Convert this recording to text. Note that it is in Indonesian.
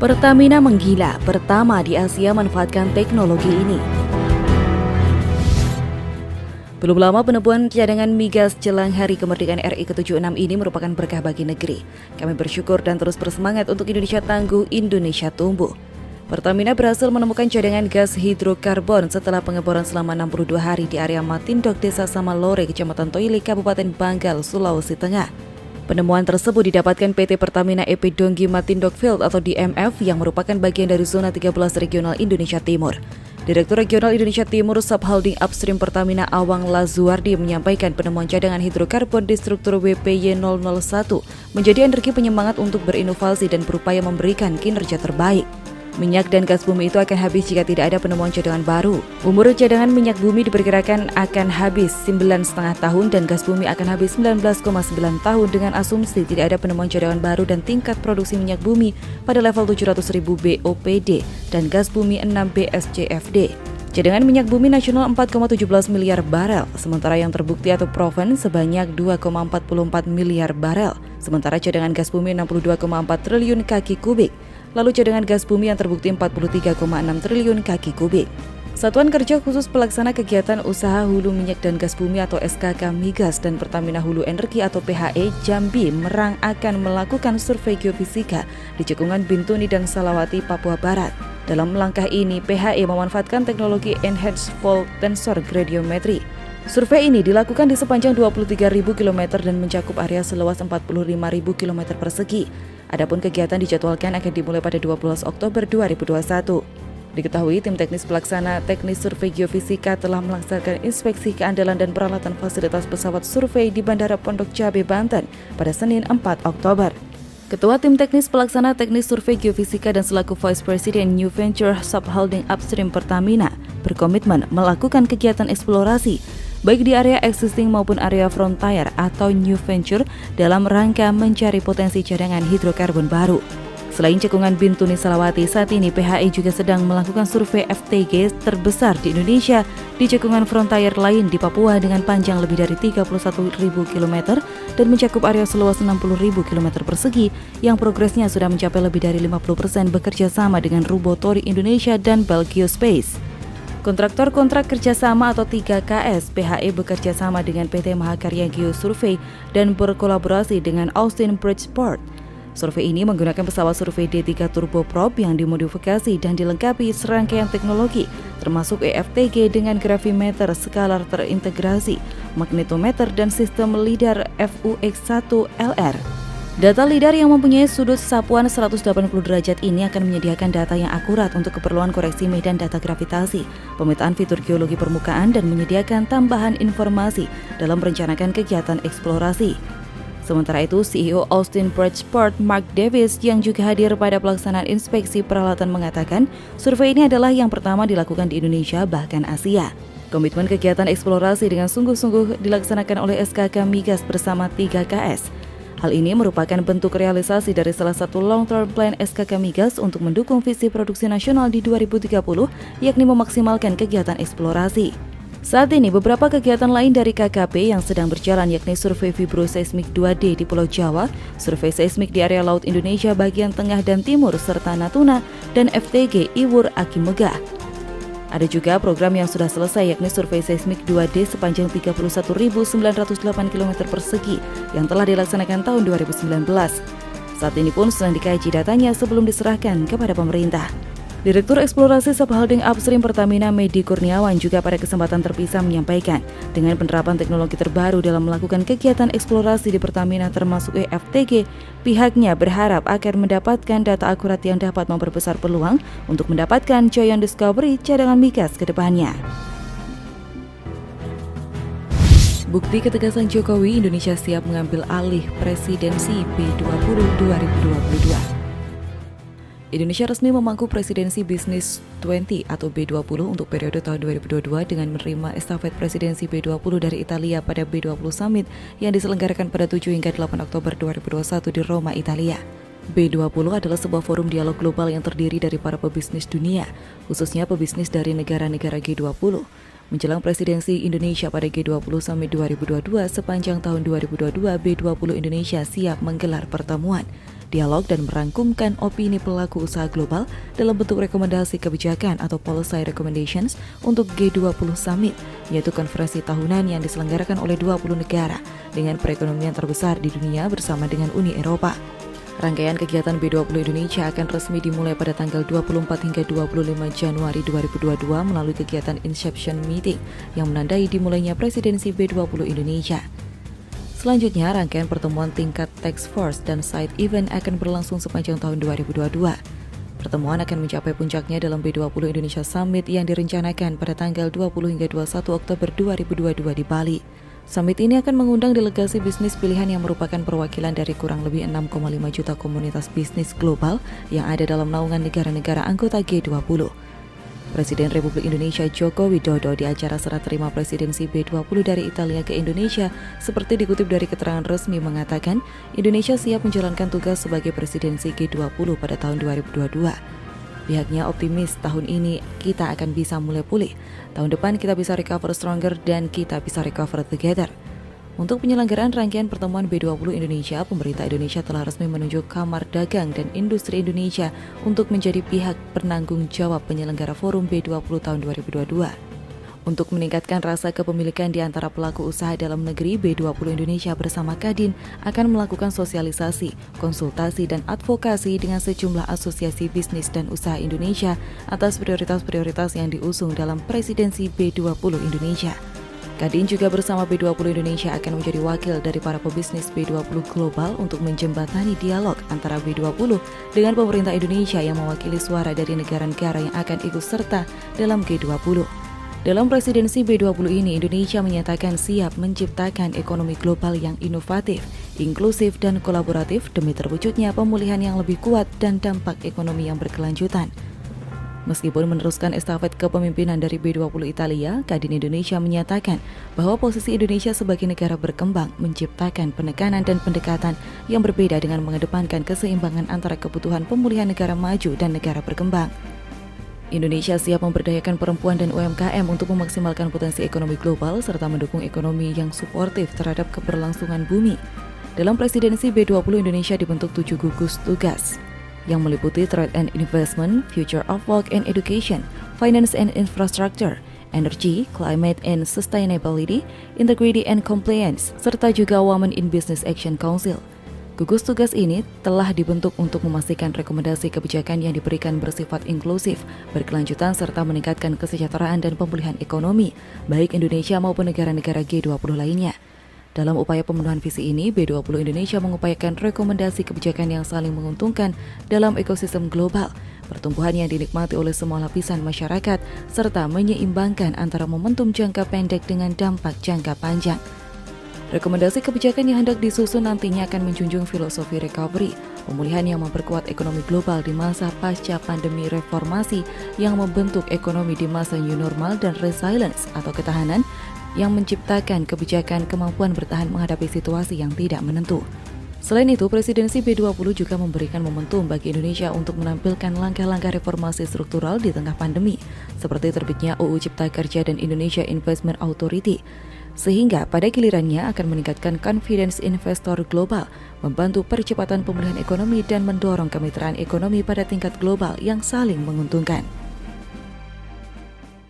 Pertamina menggila, pertama di Asia manfaatkan teknologi ini. Belum lama penemuan cadangan migas jelang Hari Kemerdekaan RI ke-76 ini merupakan berkah bagi negeri. Kami bersyukur dan terus bersemangat untuk Indonesia tangguh, Indonesia tumbuh. Pertamina berhasil menemukan cadangan gas hidrokarbon setelah pengeboran selama 62 hari di area Matindok, Desa Samalore, Kecamatan Toili, Kabupaten Banggal, Sulawesi Tengah. Penemuan tersebut didapatkan PT Pertamina EP Donggi Matindok Field atau DMF yang merupakan bagian dari zona 13 regional Indonesia Timur. Direktur Regional Indonesia Timur Subholding Upstream Pertamina Awang Lazuardi menyampaikan penemuan cadangan hidrokarbon di struktur WPY001 menjadi energi penyemangat untuk berinovasi dan berupaya memberikan kinerja terbaik. Minyak dan gas bumi itu akan habis jika tidak ada penemuan cadangan baru. Umur cadangan minyak bumi diperkirakan akan habis 9,5 tahun dan gas bumi akan habis 19,9 tahun dengan asumsi tidak ada penemuan cadangan baru dan tingkat produksi minyak bumi pada level 700.000 BOPD dan gas bumi 6 BSCFD. Cadangan minyak bumi nasional 4,17 miliar barel, sementara yang terbukti atau proven sebanyak 2,44 miliar barel, sementara cadangan gas bumi 62,4 triliun kaki kubik. Lalu cadangan gas bumi yang terbukti 43,6 triliun kaki kubik. Satuan Kerja Khusus Pelaksana Kegiatan Usaha Hulu Minyak dan Gas Bumi atau SKK Migas dan Pertamina Hulu Energi atau PHE Jambi Merang akan melakukan survei geofisika di cekungan Bintuni dan Salawati, Papua Barat. Dalam langkah ini, PHE memanfaatkan teknologi Enhanced Fault Tensor Gradiometry. Survei ini dilakukan di sepanjang 23.000 km dan mencakup area seluas 45.000 km persegi. Adapun kegiatan dijadwalkan akan dimulai pada 12 Oktober 2021. Diketahui tim teknis pelaksana teknis survei geofisika telah melaksanakan inspeksi keandalan dan peralatan fasilitas pesawat survei di Bandara Pondok Cabe, Banten pada Senin 4 Oktober. Ketua tim teknis pelaksana teknis survei geofisika dan selaku Vice President New Venture Subholding Upstream Pertamina berkomitmen melakukan kegiatan eksplorasi baik di area existing maupun area frontier atau new venture dalam rangka mencari potensi cadangan hidrokarbon baru. Selain cekungan Bintuni Salawati, saat ini PHI juga sedang melakukan survei FTG terbesar di Indonesia di cekungan frontier lain di Papua dengan panjang lebih dari 31.000 km dan mencakup area seluas 60.000 km persegi yang progresnya sudah mencapai lebih dari 50% bekerja sama dengan Rubotori Indonesia dan Belgio Space. Kontraktor kontrak kerjasama atau 3KS PHE bekerja sama dengan PT Mahakarya Geosurvey dan berkolaborasi dengan Austin Bridgeport. Survei ini menggunakan pesawat survei D3 turboprop yang dimodifikasi dan dilengkapi serangkaian teknologi termasuk EFTG dengan gravimeter skalar terintegrasi, magnetometer dan sistem LIDAR FUX1LR. Data LIDAR yang mempunyai sudut sapuan 180 derajat ini akan menyediakan data yang akurat untuk keperluan koreksi medan data gravitasi, pemetaan fitur geologi permukaan, dan menyediakan tambahan informasi dalam merencanakan kegiatan eksplorasi. Sementara itu, CEO Austin Bridgeport, Mark Davis, yang juga hadir pada pelaksanaan inspeksi peralatan mengatakan, survei ini adalah yang pertama dilakukan di Indonesia bahkan Asia. Komitmen kegiatan eksplorasi dengan sungguh-sungguh dilaksanakan oleh SKK Migas bersama 3KS. Hal ini merupakan bentuk realisasi dari salah satu long-term plan SKK Migas untuk mendukung visi produksi nasional di 2030, yakni memaksimalkan kegiatan eksplorasi. Saat ini beberapa kegiatan lain dari KKP yang sedang berjalan yakni survei vibroseismik 2D di Pulau Jawa, survei seismik di area laut Indonesia bagian tengah dan timur serta Natuna, dan FTG Iwur Akimegah. Ada juga program yang sudah selesai yakni survei seismik 2D sepanjang 31.908 km persegi yang telah dilaksanakan tahun 2019. Saat ini pun sedang dikaji datanya sebelum diserahkan kepada pemerintah. Direktur Eksplorasi Subholding Upstream Pertamina Medi Kurniawan juga pada kesempatan terpisah menyampaikan dengan penerapan teknologi terbaru dalam melakukan kegiatan eksplorasi di Pertamina termasuk EFTG, pihaknya berharap akan mendapatkan data akurat yang dapat memperbesar peluang untuk mendapatkan giant discovery cadangan migas ke depannya. Bukti ketegasan Jokowi, Indonesia siap mengambil alih presidensi B20 2022. Indonesia resmi memangku presidensi Business 20 atau B20 untuk periode tahun 2022 dengan menerima estafet presidensi B20 dari Italia pada B20 Summit yang diselenggarakan pada 7 hingga 8 Oktober 2021 di Roma, Italia. B20 adalah sebuah forum dialog global yang terdiri dari para pebisnis dunia, khususnya pebisnis dari negara-negara G20. Menjelang presidensi Indonesia pada G20 Summit 2022, sepanjang tahun 2022, B20 Indonesia siap menggelar pertemuan. dialog dan merangkumkan opini pelaku usaha global dalam bentuk rekomendasi kebijakan atau policy recommendations untuk G20 Summit, yaitu konferensi tahunan yang diselenggarakan oleh 20 negara dengan perekonomian terbesar di dunia bersama dengan Uni Eropa. Rangkaian kegiatan B20 Indonesia akan resmi dimulai pada tanggal 24 hingga 25 Januari 2022 melalui kegiatan Inception Meeting yang menandai dimulainya presidensi B20 Indonesia. Selanjutnya, rangkaian pertemuan tingkat Task Force dan Side Event akan berlangsung sepanjang tahun 2022. Pertemuan akan mencapai puncaknya dalam B20 Indonesia Summit yang direncanakan pada tanggal 20 hingga 21 Oktober 2022 di Bali. Summit ini akan mengundang delegasi bisnis pilihan yang merupakan perwakilan dari kurang lebih 6,5 juta komunitas bisnis global yang ada dalam naungan negara-negara anggota G20. Presiden Republik Indonesia Joko Widodo di acara serah terima presidensi B20 dari Italia ke Indonesia, seperti dikutip dari keterangan resmi mengatakan, Indonesia siap menjalankan tugas sebagai presidensi G20 pada tahun 2022. Pihaknya optimis tahun ini kita akan bisa mulai pulih. Tahun depan kita bisa recover stronger dan kita bisa recover together. Untuk penyelenggaraan rangkaian pertemuan B20 Indonesia, pemerintah Indonesia telah resmi menunjuk Kamar Dagang dan Industri Indonesia untuk menjadi pihak penanggung jawab penyelenggara forum B20 tahun 2022. Untuk meningkatkan rasa kepemilikan di antara pelaku usaha dalam negeri, B20 Indonesia bersama Kadin akan melakukan sosialisasi, konsultasi, dan advokasi dengan sejumlah asosiasi bisnis dan usaha Indonesia atas prioritas-prioritas yang diusung dalam presidensi B20 Indonesia. Kadin juga bersama B20 Indonesia akan menjadi wakil dari para pebisnis B20 global untuk menjembatani dialog antara B20 dengan pemerintah Indonesia yang mewakili suara dari negara-negara yang akan ikut serta dalam G20. Dalam presidensi B20 ini, Indonesia menyatakan siap menciptakan ekonomi global yang inovatif, inklusif, dan kolaboratif demi terwujudnya pemulihan yang lebih kuat dan dampak ekonomi yang berkelanjutan. Meskipun meneruskan estafet kepemimpinan dari B20 Italia, Kadin Indonesia menyatakan bahwa posisi Indonesia sebagai negara berkembang menciptakan penekanan dan pendekatan yang berbeda dengan mengedepankan keseimbangan antara kebutuhan pemulihan negara maju dan negara berkembang. Indonesia siap memberdayakan perempuan dan UMKM untuk memaksimalkan potensi ekonomi global serta mendukung ekonomi yang suportif terhadap keberlangsungan bumi. Dalam presidensi B20 Indonesia dibentuk 7 gugus tugas yang meliputi Trade and Investment, Future of Work and Education, Finance and Infrastructure, Energy, Climate and Sustainability, Integrity and Compliance, serta juga Women in Business Action Council. Gugus tugas ini telah dibentuk untuk memastikan rekomendasi kebijakan yang diberikan bersifat inklusif, berkelanjutan serta meningkatkan kesejahteraan dan pemulihan ekonomi, baik Indonesia maupun negara-negara G20 lainnya. Dalam upaya pemenuhan visi ini, B20 Indonesia mengupayakan rekomendasi kebijakan yang saling menguntungkan dalam ekosistem global, pertumbuhan yang dinikmati oleh semua lapisan masyarakat, serta menyeimbangkan antara momentum jangka pendek dengan dampak jangka panjang. Rekomendasi kebijakan yang hendak disusun nantinya akan menjunjung filosofi recovery, pemulihan yang memperkuat ekonomi global di masa pasca pandemi, reformasi yang membentuk ekonomi di masa new normal, dan resilience atau ketahanan yang menciptakan kebijakan kemampuan bertahan menghadapi situasi yang tidak menentu. Selain itu, presidensi B20 juga memberikan momentum bagi Indonesia untuk menampilkan langkah-langkah reformasi struktural di tengah pandemi, seperti terbitnya UU Cipta Kerja dan Indonesia Investment Authority, sehingga pada gilirannya akan meningkatkan confidence investor global, membantu percepatan pemulihan ekonomi dan mendorong kemitraan ekonomi pada tingkat global yang saling menguntungkan.